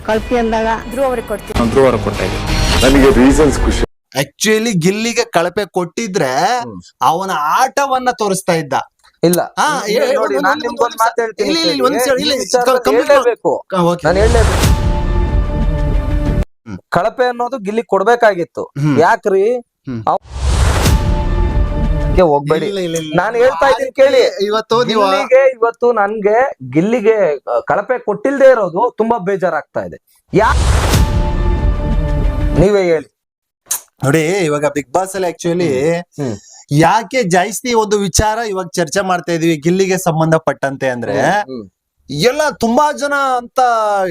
ಕಲ್ಪಿ ಅಂದಾಗ ಧ್ರುವ ಅವ್ರಿಗೆ ಕೊಡ್ತೀನಿ. ಧ್ರುವ ಅವ್ರಿಗೆ ಕೊಡ್ತಾ ಇದ್ದೀನಿ. ನನಗೆ ರೀಸನ್ಸ್ ಖುಷಿ. ಆಕ್ಚುಲಿ ಗಿಲ್ಲಿಗೆ ಕಳಪೆ ಕೊಟ್ಟಿದ್ರೆ ಅವನ ಆಟವನ್ನ ತೋರಿಸ್ತಾ ಇದ್ದ. ಇಲ್ಲ ಹಾ, ನೋಡಿ, ನಾನ್ ನಿಮ್ಗೊಂದು ಮಾತು ಹೇಳ್ತೀನಿ. ಇಲ್ಲ, ಇಲ್ಲ, ಒಂದ್ ನಿಮಿಷ, ಇಲ್ಲ, ಈ ವಿಚಾರದಲ್ಲಿ complete ಹೇಳ್ಲೇಬೇಕು. Okay. ನಾನು ಹೇಳ್ಲೇಬೇಕು. ಕಳಪೆ ಅನ್ನೋದು ಗಿಲ್ಲಿ ಕೊಡ್ಬೇಕಾಗಿತ್ತು. ಯಾಕ್ರಿ ಹೋಗ್ಬೇಡಿ, ಇಲ್ಲ, ಇಲ್ಲ, ಇಲ್ಲ. ನಾನು ಹೇಳ್ತಾ ಇದ್ದೀನಿ ಕೇಳಿ. ಇವತ್ತು ನನ್ಗೆ ಗಿಲ್ಲಿಗೆ ಕಳಪೆ ಕೊಟ್ಟಿಲ್ದೇ ಇರೋದು ತುಂಬಾ ಬೇಜಾರಾಗ್ತಾ ಇದೆ. ನೀವೇ ಹೇಳಿ ನೋಡಿ. ಇವಾಗ ಬಿಗ್ ಬಾಸ್ ಅಲ್ಲಿ ಆಕ್ಚುಲಿ ಯಾಕೆ ಜಾಸ್ತಿ ಒಂದು ವಿಚಾರ ಇವಾಗ ಚರ್ಚೆ ಮಾಡ್ತಾ ಇದೀವಿ ಗಿಲ್ಲಿಗೆ ಸಂಬಂಧಪಟ್ಟಂತೆ ಅಂದ್ರೆ, ಎಲ್ಲ ತುಂಬಾ ಜನ ಅಂತ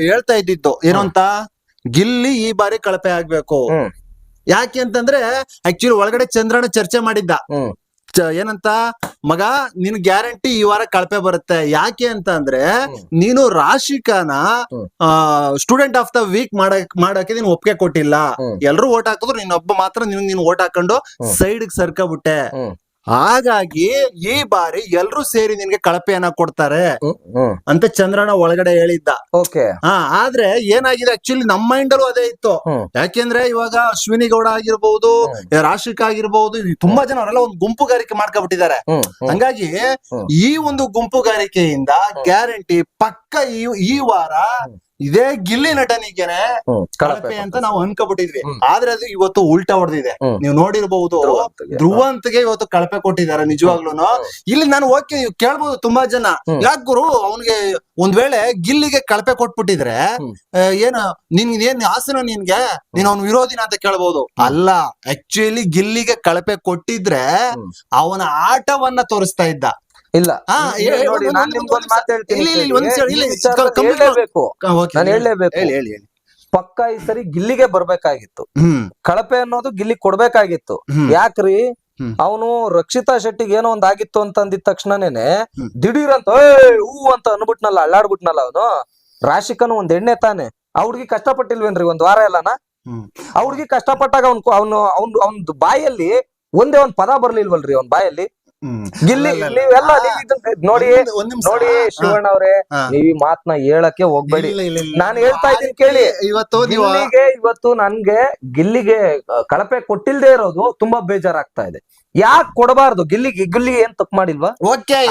ಹೇಳ್ತಾ ಇದ್ದಿತ್ತು ಏನು ಅಂತ, ಗಿಲ್ಲಿ ಈ ಬಾರಿ ಕಳಪೆ ಆಗ್ಬೇಕು. ಯಾಕೆ ಅಂತಂದ್ರೆ ಆಕ್ಚುಲಿ ಒಳಗಡೆ ಚಂದ್ರನ ಚರ್ಚೆ ಮಾಡಿದ್ದ. ಏನಂತ, ಮಗ ನಿನ್ ಗ್ಯಾರಂಟಿ ಈ ವಾರ ಕಳಪೆ ಬರುತ್ತೆ. ಯಾಕೆ ಅಂತ ಅಂದ್ರೆ ನೀನು ರಾಶಿಕಾನ ಸ್ಟೂಡೆಂಟ್ ಆಫ್ ದ ವೀಕ್ ಮಾಡಕ್ಕೆ ನೀನು ಒಪ್ಪಿಗೆ ಕೊಟ್ಟಿಲ್ಲ. ಎಲ್ರು ಓಟ್ ಹಾಕಿದ್ರು ನೀನೊಬ್ಬ ಮಾತ್ರ ನೀನು ಓಟ್ ಹಾಕೊಂಡು ಸೈಡ್ ಸರ್ಕಬಿಟ್ಟೆ. ಹಾಗಾಗಿ ಈ ಬಾರಿ ಎಲ್ರು ಸೇರಿ ನಿನ್ಗೆ ಕಳಪೆಯನ್ನ ಕೊಡ್ತಾರೆ ಅಂತ ಚಂದ್ರನ ಒಳಗಡೆ ಹೇಳಿದ್ದ. ಆದ್ರೆ ಏನಾಗಿದೆ ಆಕ್ಚುಲಿ ನಮ್ಮ ಮೈಂಡ್ ಅಲ್ಲೂ ಅದೇ ಇತ್ತು. ಯಾಕೆಂದ್ರೆ ಇವಾಗ ಅಶ್ವಿನಿ ಗೌಡ ಆಗಿರ್ಬಹುದು, ರಾಶಿಕಾ ಆಗಿರ್ಬಹುದು, ತುಂಬಾ ಜನ ಅವರೆಲ್ಲ ಒಂದು ಗುಂಪುಗಾರಿಕೆ ಮಾಡ್ಕೊಬಿಟ್ಟಿದ್ದಾರೆ. ಹಂಗಾಗಿ ಈ ಒಂದು ಗುಂಪುಗಾರಿಕೆಯಿಂದ ಗ್ಯಾರಂಟಿ ಪಕ್ಕ ಈ ವಾರ ಇದೇ ಗಿಲ್ಲಿ ನಟನಿಗೆನೆ ಕಳಪೆ ಅಂತ ನಾವು ಅನ್ಕೊಬಿಟ್ಟಿದ್ವಿ. ಆದ್ರೆ ಅದು ಇವತ್ತು ಉಲ್ಟಾ ಹೊಡೆದಿದೆ. ನೀವು ನೋಡಿರ್ಬಹುದು, ಧ್ರುವಂತ್ಗೆ ಇವತ್ತು ಕಳಪೆ ಕೊಟ್ಟಿದ್ದಾರೆ ನಿಜವಾಗ್ಲೂನು. ಇಲ್ಲಿ ನಾನು ಓಕೆ ಕೇಳ್ಬಹುದು ತುಂಬಾ ಜನ, ಯಾಕೆ ಗುರು ಅವನ್ಗೆ ಒಂದ್ ವೇಳೆ ಗಿಲ್ಲಿಗೆ ಕಳಪೆ ಕೊಟ್ಬಿಟ್ಟಿದ್ರೆ ಏನು ಏನ್ ಆಸನ ನಿನ್ಗೆ, ನೀನ್ ಅವ್ನ ವಿರೋಧಿನ ಅಂತ ಕೇಳ್ಬಹುದು. ಅಲ್ಲ, ಆಕ್ಚುಲಿ ಗಿಲ್ಲಿಗೆ ಕಳಪೆ ಕೊಟ್ಟಿದ್ರೆ ಅವನ ಆಟವನ್ನ ತೋರಿಸ್ತಾ ಇದ್ದ. ಇಲ್ಲ ನೋಡಿ, ನಾನ್ ನಿಮ್ಗೊಂದು ಮಾತು ಹೇಳ್ತೀನಿ. ನಾನು ಹೇಳಲೇಬೇಕು. ಪಕ್ಕ ಈ ಸರಿ ಗಿಲ್ಲಿಗೆ ಬರ್ಬೇಕಾಗಿತ್ತು. ಕಳಪೆ ಅನ್ನೋದು ಗಿಲ್ಲಿ ಕೊಡ್ಬೇಕಾಗಿತ್ತು. ಯಾಕ್ರಿ, ಅವನು ರಕ್ಷಿತಾ ಶೆಟ್ಟಿಗೆ ಏನೋ ಒಂದ್ ಆಗಿತ್ತು ಅಂತ ಅಂದಿದ ತಕ್ಷಣನೇನೆ ದಿಢೀರಂತ ಹೂ ಅಂತ ಅನ್ಬಿಟ್ನಲ್ಲ, ಅಳ್ಳಾಡ್ಬಿಟ್ನಲ್ಲ ಅವನು. ರಾಶಿಕನು ಒಂದ್ ಎಣ್ಣೆ ತಾನೆ. ಆ ಹುಡ್ಗಿ ಕಷ್ಟಪಟ್ಟಿಲ್ವೇನ್ರಿ ಒಂದ್ ವಾರ ಎಲ್ಲಾನ? ಆ ಹುಡ್ಗಿ ಕಷ್ಟಪಟ್ಟಾಗ ಅವ್ನ ಬಾಯಲ್ಲಿ ಒಂದೇ ಒಂದ್ ಪದ ಬರ್ಲಿಲ್ವಲ್ರಿ ಅವ್ನ ಬಾಯಲ್ಲಿ. ಗಿಲ್ಲಿ ನೀವೆಲ್ಲ ನೋಡಿ ನೋಡಿ ಶಿವಣ್ಣ ಅವ್ರೆ, ನೀವ್ ಈ ಮಾತನ್ನ ಹೇಳಕ್ಕೆ ಹೋಗ್ಬೇಡಿ. ನಾನು ಹೇಳ್ತಾ ಇದ್ದೀನಿ ಕೇಳಿ. ಇವತ್ತು ನನ್ಗೆ ಗಿಲ್ಲಿಗೆ ಕಳಪೆ ಕೊಟ್ಟಿಲ್ದೇ ಇರೋದು ತುಂಬಾ ಬೇಜಾರಾಗ್ತಾ ಇದೆ. ಯಾಕೆ ಕೊಡಬಾರ್ದು? ಗಿಲ್ಲಿಗೆ ಏನ್ ತಪ್ಪು ಮಾಡಿಲ್ವಾ?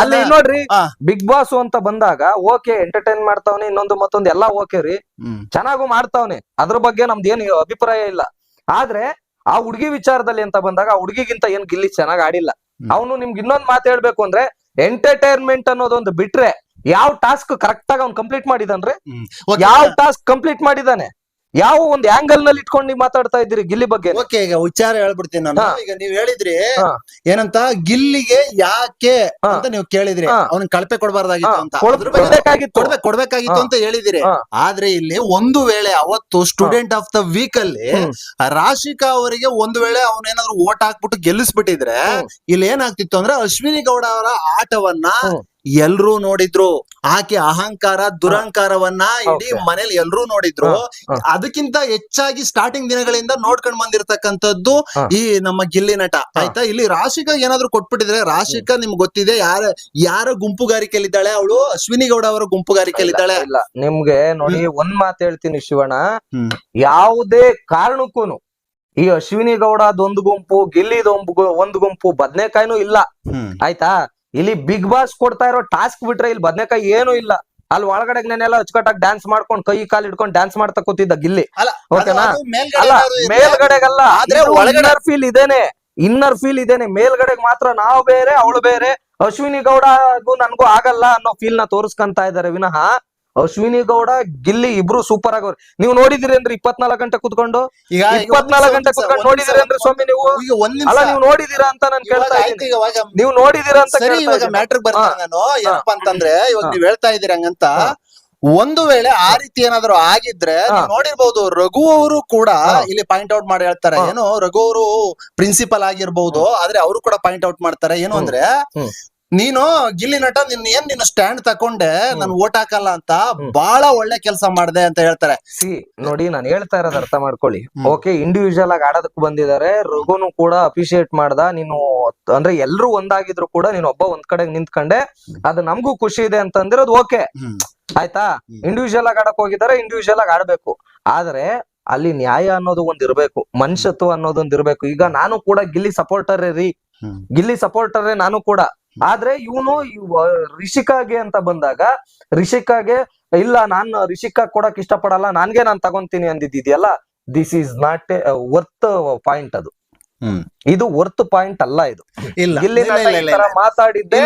ಅಲ್ಲಿ ನೋಡ್ರಿ, ಬಿಗ್ ಬಾಸ್ ಅಂತ ಬಂದಾಗ ಓಕೆ ಎಂಟರ್ಟೈನ್ ಮಾಡ್ತಾವನೆ, ಇನ್ನೊಂದು ಮತ್ತೊಂದು ಎಲ್ಲಾ ಓಕೆ ರೀ, ಚೆನ್ನಾಗೂ ಮಾಡ್ತಾವನೆ, ಅದ್ರ ಬಗ್ಗೆ ನಮ್ದು ಏನ್ ಅಭಿಪ್ರಾಯ ಇಲ್ಲ. ಆದ್ರೆ ಆ ಹುಡ್ಗಿ ವಿಚಾರದಲ್ಲಿ ಅಂತ ಬಂದಾಗ ಆ ಹುಡ್ಗಿಗಿಂತ ಏನ್ ಗಿಲ್ಲಿ ಚೆನ್ನಾಗ್ ಆಡಿಲ್ಲ. ಅವನು ನಿಮ್ಗೆ ಇನ್ನೊಂದ್ ಮಾತು ಹೇಳ್ಬೇಕು ಅಂದ್ರೆ, ಎಂಟರ್ಟೈನ್ಮೆಂಟ್ ಅನ್ನೋದೊಂದು ಬಿಟ್ರೆ ಯಾವ ಟಾಸ್ಕ್ ಕರೆಕ್ಟ್ ಆಗಿ ಅವ್ನು ಕಂಪ್ಲೀಟ್ ಮಾಡಿದಾನ್ರಿ? ಯಾವ ಟಾಸ್ಕ್ ಕಂಪ್ಲೀಟ್ ಮಾಡಿದಾನೆ? ಯಾವ ಒಂದ್ ಆಂಗಲ್ ನಲ್ಲಿ ಇಟ್ಕೊಂಡು ನೀವು ಮಾತಾಡ್ತಾ ಇದ್ದೀರಿ ಗಿಲ್ಲಿ ಬಗ್ಗೆ? ಓಕೆ, ಈಗ ವಿಚಾರ ಹೇಳ್ಬಿಡ್ತೀನಿ ನಾನು. ಈಗ ನೀವ್ ಹೇಳಿದ್ರಿ ಏನಂತ, ಗಿಲ್ಲಿಗೆ ಯಾಕೆ ಅಂತ ನೀವು ಕೇಳಿದ್ರಿ, ಅವ್ನಿಗೆ ಕಳಪೆ ಕೊಡಬಾರ್ದಾಗಿತ್ತು ಅಂತ, ಕೊಡ್ಬೇಕಾಗಿತ್ತು ಅಂತ ಹೇಳಿದಿರಿ. ಆದ್ರೆ ಇಲ್ಲಿ ಒಂದು ವೇಳೆ ಅವತ್ತು ಸ್ಟೂಡೆಂಟ್ ಆಫ್ ದ ವೀಕ್ ಅಲ್ಲಿ ರಾಶಿಕಾ ಅವರಿಗೆ ಒಂದು ವೇಳೆ ಅವನೇನಾದ್ರು ಓಟ್ ಹಾಕ್ಬಿಟ್ಟು ಗೆಲ್ಲಿಸ್ಬಿಟ್ಟಿದ್ರೆ ಇಲ್ಲಿ ಏನಾಗ್ತಿತ್ತು ಅಂದ್ರೆ, ಅಶ್ವಿನಿ ಗೌಡ ಅವರ ಆಟವನ್ನ ಎಲ್ರೂ ನೋಡಿದ್ರು. ಆಕೆ ಅಹಂಕಾರ ದುರಹಂಕಾರವನ್ನ ಇಡೀ ಮನೇಲಿ ಎಲ್ರೂ ನೋಡಿದ್ರು. ಅದಕ್ಕಿಂತ ಹೆಚ್ಚಾಗಿ ಸ್ಟಾರ್ಟಿಂಗ್ ದಿನಗಳಿಂದ ನೋಡ್ಕೊಂಡ್ ಬಂದಿರತಕ್ಕಂಥದ್ದು ಈ ನಮ್ಮ ಗಿಲ್ಲಿ ನಟ. ಆಯ್ತಾ, ಇಲ್ಲಿ ರಾಶಿಕಾ ಏನಾದ್ರು ಕೊಟ್ಬಿಟ್ಟಿದ್ರೆ, ರಾಶಿಕಾ ನಿಮ್ಗೆ ಗೊತ್ತಿದೆ ಯಾರ ಗುಂಪುಗಾರಿಕೆಯಲ್ಲಿದ್ದಾಳೆ, ಅವಳು ಅಶ್ವಿನಿ ಗೌಡ ಅವರ ಗುಂಪುಗಾರಿಕೆಯಲ್ಲಿದ್ದಾಳೆ. ಇಲ್ಲ, ನಿಮ್ಗೆ ನೋಡಿ ಒಂದ್ ಮಾತು ಹೇಳ್ತೀನಿ ಶಿವಣ್ಣ, ಯಾವುದೇ ಕಾರಣಕ್ಕೂನು ಈ ಅಶ್ವಿನಿ ಗೌಡ ಅದೊಂದು ಗುಂಪು, ಗಿಲ್ಲಿದ ಒಂದು ಗುಂಪು, ಬದ್ನೆಕಾಯಿನೂ ಇಲ್ಲ. ಆಯ್ತಾ, ಇಲ್ಲಿ ಬಿಗ್ ಬಾಸ್ ಕೊಡ್ತಾ ಇರೋ ಟಾಸ್ಕ್ ಬಿಟ್ರೆ ಇಲ್ಲಿ ಬದ್ನೆಕಾಯಿ ಏನು ಇಲ್ಲ. ಅಲ್ಲಿ ಒಳಗಡೆ ನೆನೆಲ್ಲ ಅಚ್ಚುಕಟ್ಟಾಗಿ ಡ್ಯಾನ್ಸ್ ಮಾಡ್ಕೊಂಡು ಕೈ ಕಾಲು ಇಟ್ಕೊಂಡು ಡ್ಯಾನ್ಸ್ ಮಾಡ್ತಾ ಕೂತಿದ್ದ ಗಿಲ್ಲಿ. ಓಕೆನಾ? ಅಲ್ಲ, ಮೇಲ್ಗಡೆಗಲ್ಲ, ಇನ್ನರ್ ಫೀಲ್ ಇದೇನೆ, ಇನ್ನರ್ ಫೀಲ್ ಇದೇನೆ. ಮೇಲ್ಗಡೆಗೆ ಮಾತ್ರ ನಾವು ಬೇರೆ ಅವಳು ಬೇರೆ, ಅಶ್ವಿನಿ ಗೌಡಗೂ ನನ್ಗೂ ಆಗಲ್ಲ ಅನ್ನೋ ಫೀಲ್ ನ ತೋರಿಸ್ಕೊಂತ ಇದಾರೆ ವಿನಃ ಅಶ್ವಿನಿ ಗೌಡ ಗಿಲ್ಲಿ ಇಬ್ರು ಸೂಪರ್ ಆಗವ್ರಿ. ನೀವು ನೋಡಿದಿರಿ ಅಂದ್ರೆ 24 ಗಂಟೆ ಕುತ್ಕೊಂಡು 24 ಗಂಟೆ ಕುತ್ಕೊಂಡು ನೋಡಿದಿರಿ ಅಂದ್ರೆ ಸ್ವಾಮಿ ನೀವು? ಅಲ್ಲ, ನೀವು ನೋಡಿದೀರಾ ಅಂತ ನಾನು ಕೇಳ್ತಾ ಇದ್ದೀನಿ. ನೀವು ನೋಡಿದೀರಾ ಅಂತ ಮ್ಯಾಟ್ರ್ ಬರ್ತೀನಿ ನಾನು. ಏನಪ್ಪಾ ಅಂತಂದ್ರೆ, ಇವಾಗ ನೀವ್ ಹೇಳ್ತಾ ಇದೀರಿ ಹಂಗಂತ, ಒಂದು ವೇಳೆ ಆ ರೀತಿ ಏನಾದ್ರು ಆಗಿದ್ರೆ ನೋಡಿರ್ಬಹುದು, ರಘು ಅವರು ಕೂಡ ಇಲ್ಲಿ ಪಾಯಿಂಟ್ ಔಟ್ ಮಾಡಿ ಹೇಳ್ತಾರೆ. ಏನು, ರಘು ಅವರು ಪ್ರಿನ್ಸಿಪಲ್ ಆಗಿರ್ಬಹುದು, ಆದ್ರೆ ಅವರು ಕೂಡ ಪಾಯಿಂಟ್ ಔಟ್ ಮಾಡ್ತಾರೆ. ಏನು ಅಂದ್ರೆ, ನೀನು ಗಿಲ್ಲಿ ನಟ ನೀನು ಸ್ಟ್ಯಾಂಡ್ ತಕೊಂಡೆ ನಾನು ಓಟ್ ಹಾಕಲ್ಲ ಅಂತ ಬಹಳ ಒಳ್ಳೆ ಕೆಲಸ ಮಾಡ್ದೆ ಅಂತ ಹೇಳ್ತಾರೆ. ನೋಡಿ ನಾನು ಹೇಳ್ತಾ ಇರೋದು ಅರ್ಥ ಮಾಡ್ಕೊಳ್ಳಿ. ಓಕೆ, ಇಂಡಿವಿಜುವಲ್ ಆಗಿ ಆಡೋದಕ್ಕೆ ಬಂದಿದ್ದಾರೆ. ರಘುನು ಕೂಡ ಅಪ್ರಿಶಿಯೇಟ್ ಮಾಡ್ದ. ನೀನು ಅಂದ್ರೆ ಎಲ್ರು ಒಂದಾಗಿದ್ರು ಕೂಡ ನೀನು ಒಬ್ಬ ಒಂದ್ ಕಡೆ ನಿಂತ್ಕೊಂಡೆ, ಅದು ನಮಗೂ ಖುಷಿ ಇದೆ ಅಂತ ಅಂದಿರೋದು ಓಕೆ ಆಯ್ತಾ. ಇಂಡಿವಿಜುವಲ್ ಆಗಿ ಆಡಕ್ ಹೋಗಿದ್ದಾರೆ, ಇಂಡಿವಿಜುವಲ್ ಆಗಿ ಆಡ್ಬೇಕು. ಆದ್ರೆ ಅಲ್ಲಿ ನ್ಯಾಯ ಅನ್ನೋದು ಒಂದ್ ಇರ್ಬೇಕು, ಮನುಷ್ಯತ್ವ ಅನ್ನೋದೊಂದ್ ಇರ್ಬೇಕು. ಈಗ ನಾನು ಕೂಡ ಗಿಲ್ಲಿ ಸಪೋರ್ಟರೇ ಗಿಲ್ಲಿ ಸಪೋರ್ಟರೇ ನಾನು ಕೂಡ. ಆದ್ರೆ ಇವನು ರಿಷಿಕಾಗೆ ಅಂತ ಬಂದಾಗ ರಿಷಿಕಾಗೆ ಇಲ್ಲ, ನಾನು ರಿಷಿಕಾ ಕೊಡಕ್ ಇಷ್ಟಪಡಲ್ಲ, ನಾನ್ ತಗೊಂತೀನಿ ಅಂದಿದ್ಯಲ್ಲ, this is not a worth point. ಅದು ಇದು ವರ್ತ್ ಪಾಯಿಂಟ್ ಅಲ್ಲ. ಇದು ಮಾತಾಡಿದ್ದೆ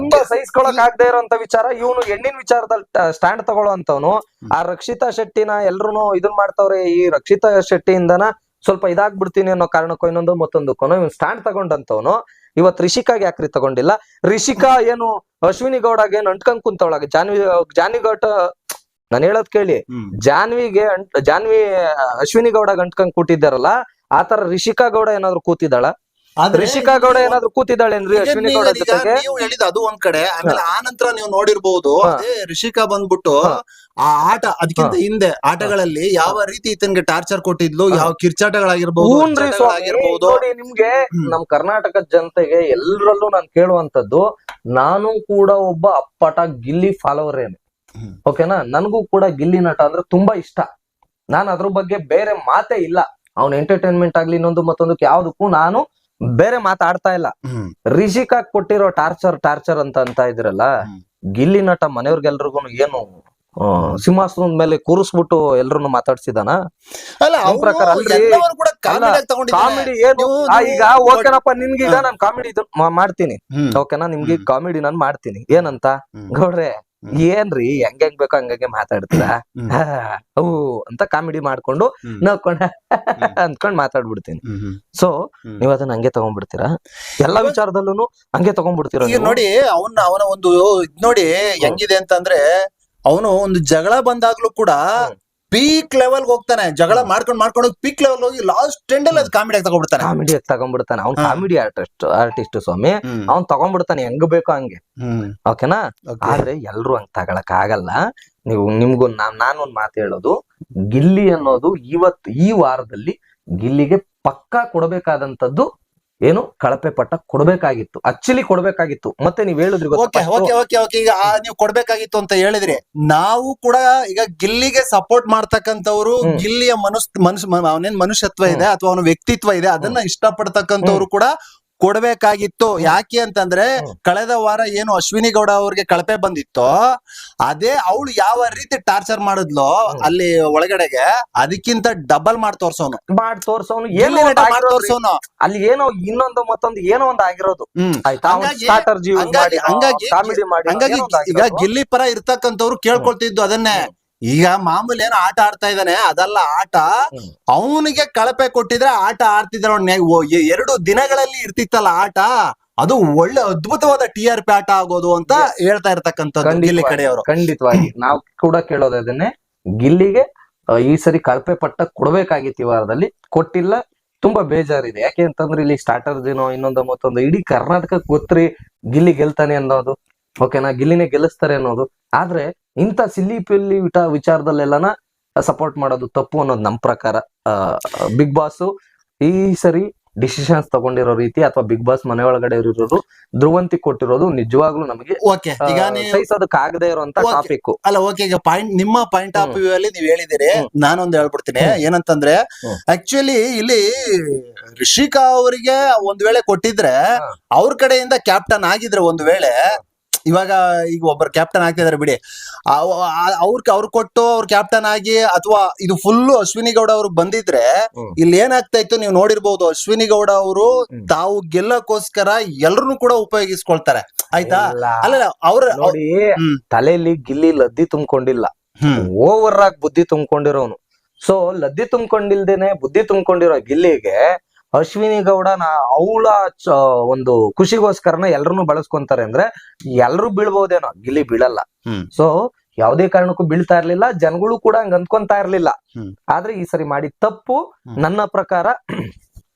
ತುಂಬಾ ಸಹಿಸ್ಕೊಳಕ್ ಆಗದೆ ಇರೋಂತ ವಿಚಾರ. ಇವನು ಹೆಣ್ಣಿನ ವಿಚಾರದಲ್ಲಿ ಸ್ಟ್ಯಾಂಡ್ ತಗೊಳ್ಳೋಂತವನು. ಆ ರಕ್ಷಿತಾ ಶೆಟ್ಟಿನ ಎಲ್ರು ಇದನ್ ಮಾಡ್ತಾವ್ರೆ. ಈ ರಕ್ಷಿತಾ ಶೆಟ್ಟಿಯಿಂದನ ಸ್ವಲ್ಪ ಇದಾಗ್ಬಿಡ್ತೀನಿ ಅನ್ನೋ ಕಾರಣಕ್ಕೋ ಇನ್ನೊಂದು ಮತ್ತೊಂದಕ್ಕೂ ಇವ್ನು ಸ್ಟ್ಯಾಂಡ್ ತಗೊಂಡಂತವನು. ಇವತ್ ರಿಷಿಕಾಗೆ ಯಾಕ್ರಿ ತಗೊಂಡಿಲ್ಲ? ರಿಷಿಕಾ ಏನು ಅಶ್ವಿನಿ ಗೌಡಗೆ ಏನು ಅಂಟ್ಕೊಂಡ್ ಕುಂತವಳಾಗ ಜಾನ್ವಿ ಗೌಡ ನಾನು ಹೇಳೋದ್ ಕೇಳಿ. ಜಾನ್ವಿ ಅಶ್ವಿನಿ ಗೌಡಗೆ ಅಂಟ್ಕೊಂಡ್ ಕೂತಿದ್ದಾರಲ್ಲ, ಆತರ ರಿಷಿಕಾ ಗೌಡ ಏನಾದ್ರು ಕೂತಿದ್ದಾಳ? ರಿಷಿಕಾ ಗೌಡ ಏನಾದ್ರು ಕೂತಿದ್ದಾಳೇನ್ರಿ ಅಶ್ವಿನಿ ಗೌಡ ಜೊತೆಗೆ? ನೀವು ಹೇಳಿದ ಅದು ಒಂದ್ ಕಡೆ. ಆಮೇಲೆ ಆ ನಂತರ ನೀವು ನೋಡಿರ್ಬಹುದು, ಅದೇ ರಿಷಿಕಾ ಬಂದ್ಬಿಟ್ಟು ಆ ಆಟ ಅದಕ್ಕಿಂತ ಹಿಂದೆ ಆಟಗಳಲ್ಲಿ ಯಾವ ರೀತಿ ಈತನ್ಗೆ ಟಾರ್ಚರ್ ಕೊಟ್ಟಿದ್ಲು, ಯಾವ ಕಿರ್ಚಾಟಗಳಾಗಿರ್ಬಹುದು. ನೋಡಿ, ನಿಮ್ಗೆ ನಮ್ ಕರ್ನಾಟಕದ ಜನತೆಗೆ ಎಲ್ಲರಲ್ಲೂ ನಾನು ಕೇಳುವಂತದ್ದು, ನಾನು ಕೂಡ ಒಬ್ಬ ಅಪ್ಪಟ ಗಿಲ್ಲಿ ಫಾಲೋವರ್ ಏನು, ಓಕೆನಾ. ನನ್ಗೂ ಕೂಡ ಗಿಲ್ಲಿ ನಟ ಅಂದ್ರೆ ತುಂಬಾ ಇಷ್ಟ. ನಾನು ಅದ್ರ ಬಗ್ಗೆ ಬೇರೆ ಮಾತೇ ಇಲ್ಲ. ಅವ್ನ ಎಂಟರ್ಟೈನ್ಮೆಂಟ್ ಆಗ್ಲಿ ಇನ್ನೊಂದು ಮತ್ತೊಂದಕ್ಕೆ ಯಾವ್ದಕ್ಕೂ ನಾನು ಬೇರೆ ಮಾತಾಡ್ತಾ ಇಲ್ಲ. ರಿಷಿಕಾ ಕೊಟ್ಟಿರೋ ಟಾರ್ಚರ್ ಅಂತ ಇದ್ರಲ್ಲ, ಗಿಲ್ಲಿ ನಟ ಮನೆಯವ್ರಿಗೆಲ್ರಿಗೂ ಏನು ಸಿಂಹಾಸನದ ಮೇಲೆ ಕೂರಿಸ್ಬಿಟ್ಟು ಎಲ್ರು ಮಾತಾಡ್ಸಿದಾನ? ಪ್ರಕಾರ ಕಾಮಿಡಿ ಏನು ಈಗ ಓಕೆನಪ್ಪ, ನಿನ್ಗೆ ಈಗ ನಾನು ಕಾಮಿಡಿ ಮಾಡ್ತೀನಿ, ಓಕೆನಾ. ನಿಮ್ಗೆ ಕಾಮಿಡಿ ನಾನು ಮಾಡ್ತೀನಿ ಏನಂತ, ಗೌಡ್ರೆ ಏನ್ರಿ ಹೆಂಗ್ ಬೇಕೋ ಹಂಗೆ ಮಾತಾಡ್ತೀರಾ ಅವು ಅಂತ ಕಾಮಿಡಿ ಮಾಡ್ಕೊಂಡು ನಕ್ಕೊಂಡ ಅಂದ್ಕೊಂಡ್ ಮಾತಾಡ್ಬಿಡ್ತೀನಿ. ಸೊ ನೀವ್ ಅದನ್ನ ಹಂಗೆ ತಗೊಂಡ್ಬಿಡ್ತೀರಾ? ಎಲ್ಲಾ ವಿಚಾರದಲ್ಲೂ ಹಂಗೆ ತಗೊಂಡ್ಬಿಡ್ತೀರಾ? ನೋಡಿ, ಅವನ ಒಂದು ನೋಡಿ ಹೆಂಗಿದೆ ಅಂತಂದ್ರೆ, ಅವನು ಒಂದು ಜಗಳ ಬಂದಾಗ್ಲೂ ಕೂಡ ಪೀಕ್ ಲೆವೆಲ್ ಹೋಗ್ತಾನೆ. ಜಗಳ ಮಾಡ್ಕೊಂಡು ಪೀಕ್ ಲೆವೆಲ್ ಹೋಗಿ ಲಾಸ್ಟ್ ಎಂಡ್ ಅಲ್ಲಿ ಕಾಮಿಡಿ ತಗೊಂಡ್ಬಿಡ್ತಾನೆ. ಅವ್ನ್ ಕಾಮಿಡಿ ಆರ್ಟಿಸ್ಟ್ ಸ್ವಾಮಿ. ಅವ್ನ್ ತಗೊಂಡ್ಬಿಡ್ತಾನೆ ಹೆಂಗ್ ಬೇಕೋ ಹಂಗೆ, ಓಕೆನಾ. ಆದ್ರೆ ಎಲ್ರು ಹಂಗ್ ತಗೊಳಕ್ ಆಗಲ್ಲ. ನಿಮ್ಗೂ ನಾನೊಂದ್ ಮಾತು ಹೇಳೋದು, ಗಿಲ್ಲಿ ಅನ್ನೋದು ಈ ವಾರದಲ್ಲಿ ಗಿಲ್ಲಿಗೆ ಪಕ್ಕಾ ಕೊಡಬೇಕಾದಂತದ್ದು ಏನು, ಕಳಪೆ ಪಟ್ಟ ಕೊಡ್ಬೇಕಾಗಿತ್ತು, ಆಕ್ಚುಲಿ ಕೊಡ್ಬೇಕಾಗಿತ್ತು. ಮತ್ತೆ ನೀವ್ ಹೇಳಿದ್ರಿ ಈಗ ನೀವು ಕೊಡ್ಬೇಕಾಗಿತ್ತು ಅಂತ ಹೇಳಿದ್ರಿ. ನಾವು ಕೂಡ ಈಗ ಗಿಲ್ಲಿಗೆ ಸಪೋರ್ಟ್ ಮಾಡ್ತಕ್ಕಂಥವ್ರು, ಗಿಲ್ಲಿಯ ಅವನೇನ್ ಮನುಷ್ಯತ್ವ ಇದೆ ಅಥವಾ ಅವನ ವ್ಯಕ್ತಿತ್ವ ಇದೆ ಅದನ್ನ ಇಷ್ಟಪಡ್ತಕ್ಕಂಥವ್ರು ಕೂಡ ಕೊಡ್ಬೇಕಾಗಿತ್ತು. ಯಾಕೆ ಅಂತಂದ್ರೆ, ಕಳೆದ ವಾರ ಏನು ಅಶ್ವಿನಿ ಗೌಡ ಅವ್ರಿಗೆ ಕಳಪೆ ಬಂದಿತ್ತೋ, ಅದೇ ಅವಳು ಯಾವ ರೀತಿ ಟಾರ್ಚರ್ ಮಾಡಿದ್ಲೋ ಅಲ್ಲಿ ಒಳಗಡೆಗೆ, ಅದಕ್ಕಿಂತ ಡಬಲ್ ಮಾಡಿ ತೋರ್ಸೋನು ಅಲ್ಲಿ ಏನೋ ಇನ್ನೊಂದು ಮತ್ತೊಂದು ಏನೋ ಒಂದು ಆಗಿರೋದು. ಈಗ ಗಿಲ್ಲಿ ಪರ ಇರ್ತಕ್ಕಂಥವ್ರು ಕೇಳ್ಕೊಳ್ತಿದ್ದು ಅದನ್ನೇ. ಈಗ ಮಾಮೂಲಿ ಏನೋ ಆಟ ಆಡ್ತಾ ಇದ್ದಾನೆ, ಅದಲ್ಲ ಆಟ. ಅವನಿಗೆ ಕಳಪೆ ಕೊಟ್ಟಿದ್ರೆ ಆಟ ಆಡ್ತಿದ್ರ 2 ದಿನಗಳಲ್ಲಿ ಇರ್ತಿತ್ತಲ್ಲ ಆಟ. ಅದು ಒಳ್ಳೆ ಅದ್ಭುತವಾದ TRP ಆಟ ಆಗೋದು ಅಂತ ಹೇಳ್ತಾ ಇರ್ತಕ್ಕಂಥದ್ದು ಗಿಲ್ಲಿ ಕಡೆಯವರು. ಖಂಡಿತವಾಗಿ ನಾವು ಕೂಡ ಕೇಳೋದು ಅದನ್ನೇ. ಗಿಲ್ಲಿಗೆ ಈ ಸರಿ ಕಳಪೆ ಪಟ್ಟ ಕೊಡ್ಬೇಕಾಗಿತ್ತು, ಈ ವಾರದಲ್ಲಿ ಕೊಟ್ಟಿಲ್ಲ. ತುಂಬಾ ಬೇಜಾರಿದೆ. ಯಾಕೆ ಅಂತಂದ್ರೆ ಇಲ್ಲಿ ಸ್ಟಾರ್ಟರ್ ಏನೋ ಇನ್ನೊಂದು ಮತ್ತೊಂದು ಇಡೀ ಕರ್ನಾಟಕಕ್ಕೆ ಗೊತ್ತ್ರಿ ಗಿಲ್ಲಿ ಗೆಲ್ತಾನೆ ಅನ್ನೋದು, ಓಕೆನಾ. ಗಿಲ್ಲಿನೇ ಗೆಲ್ಲಿಸ್ತಾರೆ ಅನ್ನೋದು. ಆದ್ರೆ ಇಂಥ ಸಿಲ್ಲಿ ವಿಚಾರದಲ್ಲೆಲ್ಲನ ಸಪೋರ್ಟ್ ಮಾಡೋದು ತಪ್ಪು ಅನ್ನೋದು ನಮ್ ಪ್ರಕಾರ. ಬಿಗ್ ಬಾಸ್ ಈ ಸರಿ ಡಿಸಿಷನ್ಸ್ ತಗೊಂಡಿರೋ ರೀತಿ ಅಥವಾ ಬಿಗ್ ಬಾಸ್ ಮನೆ ಒಳಗಡೆ ಇರೋರು ಧ್ರುವಂತಿ ಕೊಟ್ಟಿರೋದು ನಿಜವಾಗ್ಲೂ ನಮಗೆ ಸಹಿಸೋದಕ್ಕಾಗದೇ ಇರುವಂತ ಟಾಪಿಕ್ ಅಲ್ಲ. ಓಕೆ, ಈಗ ನಿಮ್ಮ ಪಾಯಿಂಟ್ ಆಫ್ ವ್ಯೂ ಅಲ್ಲಿ ನೀವ್ ಹೇಳಿದಿರಿ, ನಾನೊಂದು ಹೇಳ್ಬಿಡ್ತೀನಿ. ಏನಂತಂದ್ರೆ, ಆಕ್ಚುಲಿ ಇಲ್ಲಿ ರಿಷಿಕಾ ಅವರಿಗೆ ಒಂದ್ ವೇಳೆ ಕೊಟ್ಟಿದ್ರೆ, ಅವ್ರ ಕಡೆಯಿಂದ ಕ್ಯಾಪ್ಟನ್ ಆಗಿದ್ರೆ, ಒಂದ್ ವೇಳೆ ಇವಾಗ ಒಬ್ಬರು ಕ್ಯಾಪ್ಟನ್ ಆಗ್ತಿದಾರೆ ಬಿಡಿ, ಅವ್ರು ಕೊಟ್ಟು ಅವ್ರ ಕ್ಯಾಪ್ಟನ್ ಆಗಿ ಅಥವಾ ಇದು ಫುಲ್ ಅಶ್ವಿನಿ ಗೌಡ ಅವ್ರಿಗೆ ಬಂದಿದ್ರೆ, ಇಲ್ಲಿ ಏನಾಗ್ತಾ ಇತ್ತು ನೀವು ನೋಡಿರ್ಬಹುದು. ಅಶ್ವಿನಿ ಗೌಡ ಅವರು ತಾವು ಗೆಲ್ಲಕ್ಕೋಸ್ಕರ ಎಲ್ರು ಕೂಡ ಉಪಯೋಗಿಸ್ಕೊಳ್ತಾರೆ, ಆಯ್ತಾ. ಅಲ್ಲ, ಅವ್ರ ನೋಡಿ ತಲೆಯಲ್ಲಿ ಗಿಲ್ಲಿ ಲದ್ದಿ ತುಂಬಿಕೊಂಡಿಲ್ಲ, ಓವರ್ ಆಗಿ ಬುದ್ಧಿ ತುಂಬಿಕೊಂಡಿರೋನು. ಸೊ ಲದ್ದಿ ತುಂಬಿಕೊಂಡಿಲ್ದೇನೆ ಬುದ್ಧಿ ತುಂಬಿಕೊಂಡಿರೋ ಗಿಲ್ಲಿಗೆ ಅಶ್ವಿನಿ ಗೌಡ ಅವಳ ಒಂದು ಖುಷಿಗೋಸ್ಕರನ ಎಲ್ರು ಬಳಸ್ಕೊಂತಾರೆ ಅಂದ್ರೆ ಎಲ್ರು ಬೀಳ್ಬಹುದೇನೋ, ಗಿಲ್ಲಿ ಬೀಳಲ್ಲ. ಸೊ ಯಾವುದೇ ಕಾರಣಕ್ಕೂ ಬೀಳ್ತಾ ಇರ್ಲಿಲ್ಲ, ಜನಗಳು ಕೂಡ ಹಂಗ ಅಂದ್ಕೊಂತಾ ಇರ್ಲಿಲ್ಲ. ಆದ್ರೆ ಈ ಸರಿ ಮಾಡಿದ ತಪ್ಪು ನನ್ನ ಪ್ರಕಾರ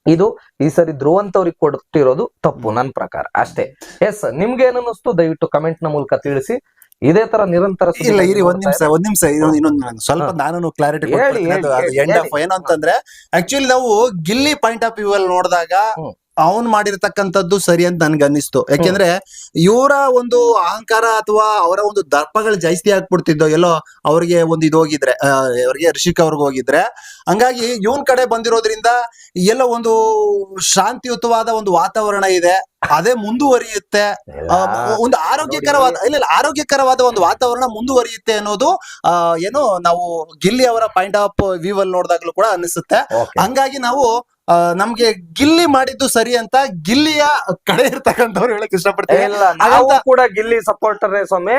ಇದು ಈ ಸರಿ ಧ್ರುವಂತವ್ರಿಗೆ ಕೊಟ್ಟಿರೋದು ತಪ್ಪು ನನ್ನ ಪ್ರಕಾರ ಅಷ್ಟೇ. ಎಸ್, ನಿಮ್ಗೆ ಏನನ್ನಿಸ್ತು ದಯವಿಟ್ಟು ಕಮೆಂಟ್ ನ ಮೂಲಕ ತಿಳಿಸಿ. ಇದೇ ತರ ನಿರಂತರ ಇಲ್ಲ ಇರಿ ಒಂದ್ ನಿಮಿಷ ಇನ್ನೊಂದು ಸ್ವಲ್ಪ ನಾನು ಕ್ಲಾರಿಟಿ ಎಂಡ್ ಆಫ್ ಏನು ಅಂತಂದ್ರೆ ಆಕ್ಚುಲಿ ನಾವು ಗಿಲ್ಲಿ ಪಾಯಿಂಟ್ ಆಫ್ ವ್ಯೂ ಅಲ್ಲಿ ನೋಡಿದಾಗ ಅವನ್ ಮಾಡಿರ್ತಕ್ಕಂಥದ್ದು ಸರಿ ಅಂತ ನನ್ಗೆ ಅನ್ನಿಸ್ತು. ಯಾಕೆಂದ್ರೆ ಇವರ ಒಂದು ಅಹಂಕಾರ ಅಥವಾ ಅವರ ಒಂದು ದರ್ಪಗಳು ಜಾಸ್ತಿ ಆಗ್ಬಿಡ್ತಿದ್ದೋ ಎಲ್ಲೋ ಅವ್ರಿಗೆ ಒಂದು ಇದು ಹೋಗಿದ್ರೆ ಅವ್ರಿಗೆ ಋಷಿಕ್ ಅವ್ರಿಗೆ ಹೋಗಿದ್ರೆ, ಹಂಗಾಗಿ ಇವನ್ ಕಡೆ ಬಂದಿರೋದ್ರಿಂದ ಎಲ್ಲೋ ಒಂದು ಶಾಂತಿಯುತವಾದ ಒಂದು ವಾತಾವರಣ ಇದೆ, ಅದೇ ಮುಂದುವರಿಯುತ್ತೆ. ಒಂದು ಆರೋಗ್ಯಕರವಾದ ಒಂದು ವಾತಾವರಣ ಮುಂದುವರಿಯುತ್ತೆ ಅನ್ನೋದು ಏನೋ ನಾವು ಗಿಲ್ಲಿ ಅವರ ಪಾಯಿಂಟ್ ಆಫ್ ವ್ಯೂ ಅಲ್ಲಿ ನೋಡಿದಾಗ್ಲೂ ಕೂಡ ಅನಿಸುತ್ತೆ. ಹಂಗಾಗಿ ನಾವು ನಮ್ಗೆ ಗಿಲ್ಲಿ ಮಾಡಿದ್ದು ಸರಿ ಅಂತ ಗಿಲ್ಲಿಯ ಕಡೆ ಇರ್ತಕ್ಕಂಥವ್ರು ಹೇಳಕ್ ಇಷ್ಟಪಡ್ತೀವಿ. ನಾವು ಕೂಡ ಗಿಲ್ಲಿ ಸಪೋರ್ಟರ್ ಸ್ವಾಮಿ,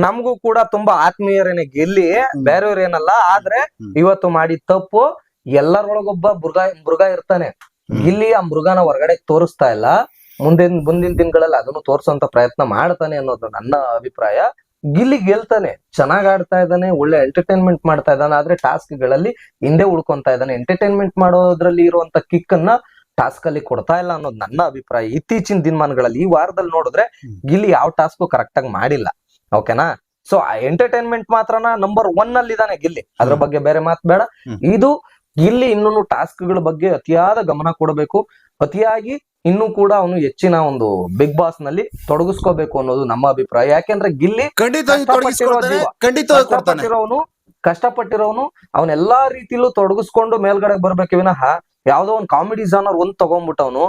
ನಮಗೂ ಕೂಡ ತುಂಬಾ ಆತ್ಮೀಯರೇನೆ ಗಿಲ್ಲಿ, ಬೇರೆಯವ್ರೇನಲ್ಲ. ಆದ್ರೆ ಇವತ್ತು ಮಾಡಿದ ತಪ್ಪು ಎಲ್ಲರೊಳಗೊಬ್ಬ ಮೃಗ ಇರ್ತಾನೆ. ಗಿಲ್ಲಿ ಆ ಮೃಗನ ಹೊರಗಡೆ ತೋರಿಸ್ತಾ ಇಲ್ಲ, ಮುಂದಿನ ದಿನಗಳಲ್ಲಿ ಅದನ್ನು ತೋರ್ಸೋಂತ ಪ್ರಯತ್ನ ಮಾಡ್ತಾನೆ ಅನ್ನೋದು ನನ್ನ ಅಭಿಪ್ರಾಯ. ಗಿಲ್ಲಿ ಗೆಲ್ತಾನೆ, ಚೆನ್ನಾಗ್ ಆಡ್ತಾ ಇದ್ದಾನೆ, ಒಳ್ಳೆ ಎಂಟರ್ಟೈನ್ಮೆಂಟ್ ಮಾಡ್ತಾ ಇದ್ದಾನೆ. ಆದ್ರೆ ಟಾಸ್ಕ್ ಗಳಲ್ಲಿ ಹಿಂದೆ ಉಳ್ಕೊಂತಾ ಇದ್ದಾನೆ. ಎಂಟರ್ಟೈನ್ಮೆಂಟ್ ಮಾಡೋದ್ರಲ್ಲಿ ಇರುವಂತ ಕಿಕ್ ಅನ್ನ ಟಾಸ್ಕ್ ಅಲ್ಲಿ ಕೊಡ್ತಾ ಇಲ್ಲ ಅನ್ನೋದು ನನ್ನ ಅಭಿಪ್ರಾಯ. ಇತ್ತೀಚಿನ ದಿನಮಾನಗಳಲ್ಲಿ ಈ ವಾರದಲ್ಲಿ ನೋಡಿದ್ರೆ ಗಿಲ್ಲಿ ಯಾವ ಟಾಸ್ಕ್ ಕರೆಕ್ಟ್ ಆಗಿ ಮಾಡಿಲ್ಲ. ಓಕೆನಾ? ಸೊ ಎಂಟರ್ಟೈನ್ಮೆಂಟ್ ಮಾತ್ರನ ನಂಬರ್ 1 ಅಲ್ಲಿ ಇದಾನೆ ಗಿಲ್ಲಿ, ಅದ್ರ ಬಗ್ಗೆ ಬೇರೆ ಮಾತು ಬೇಡ. ಇದು ಗಿಲ್ಲಿ ಇನ್ನೂ ಟಾಸ್ಕ್ ಗಳ ಬಗ್ಗೆ ಅತಿಯಾದ ಗಮನ ಕೊಡಬೇಕು. ಅತಿಯಾಗಿ ಇನ್ನೂ ಕೂಡ ಅವನು ಹೆಚ್ಚಿನ ಒಂದು ಬಿಗ್ ಬಾಸ್ ನಲ್ಲಿ ತೊಡಗಿಸ್ಕೋಬೇಕು ಅನ್ನೋದು ನಮ್ಮ ಅಭಿಪ್ರಾಯ. ಯಾಕೆಂದ್ರೆ ಗಿಲ್ಲಿ ಕಷ್ಟಪಟ್ಟಿರೋನು ಅವನೆಲ್ಲಾ ರೀತಿಲೂ ತೊಡಗಿಸ್ಕೊಂಡು ಮೇಲ್ಗಡೆ ಬರ್ಬೇಕು ವಿನಃ ಯಾವ್ದೋ ಒಂದ್ ಕಾಮಿಡಿ ಜಾನರ್ ಒಂದ್ ತಗೊಂಡ್ಬಿಟ್ಟವನು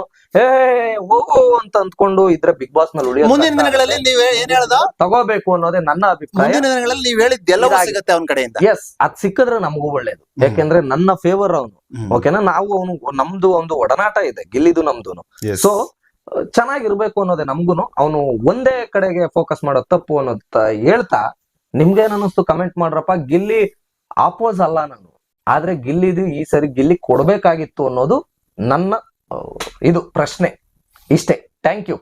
ಹೋಗೋ ಅಂತ ಅಂದ್ಕೊಂಡು ಇದ್ರೆ ಬಿಗ್ ಬಾಸ್ ನಲ್ಲಿ ಉಳಿಯೋ ಮುಂದಿನ ದಿನಗಳಲ್ಲಿ ನೀವ್ ಏನ್ ಹೇಳ್ದ ತಗೋಬೇಕು ಅನ್ನೋದೇ ನನ್ನ ಅಭಿಪ್ರಾಯ. ಮುಂದಿನ ದಿನಗಳಲ್ಲಿ ನೀವ್ ಹೇಳಿದ್ದೆಲ್ಲವೂ ಸಿಗುತ್ತೆ ಅವನ ಕಡೆಯಿಂದ. ಎಸ್, ಅದ್ ಸಿಕ್ಕಿದ್ರೆ ನಮಗೂ ಒಳ್ಳೇದು. ಯಾಕೆಂದ್ರೆ ನನ್ನ ಫೇವರ್ ಅವನು. ಓಕೆನಾ? ನಾವು ನಮ್ದು ಒಂದು ಒಡನಾಟ ಇದೆ, ಗಿಲ್ಲಿದು ನಮ್ದು. ಸೊ ಚೆನ್ನಾಗಿರ್ಬೇಕು ಅನ್ನೋದೇ ನಮ್ಗುನು. ಅವನು ಒಂದೇ ಕಡೆಗೆ ಫೋಕಸ್ ಮಾಡೋದು ತಪ್ಪು ಅನ್ನೋದು ಹೇಳ್ತಾ, ನಿಮ್ಗೇನ್ ಅನ್ನಿಸ್ತು ಕಮೆಂಟ್ ಮಾಡ್ರಪ್ಪ. ಗಿಲ್ಲಿ ಆಪೋಸ್ ಅಲ್ಲ ನಾನು, ಆದ್ರೆ ಗಿಲ್ಲಿದು ಈ ಸರಿ ಗಿಲ್ಲಿ ಕೊಡ್ಬೇಕಾಗಿತ್ತು ಅನ್ನೋದು ನನ್ನ ಇದು ಪ್ರಶ್ನೆ. ಇಷ್ಟೇ. Thank you.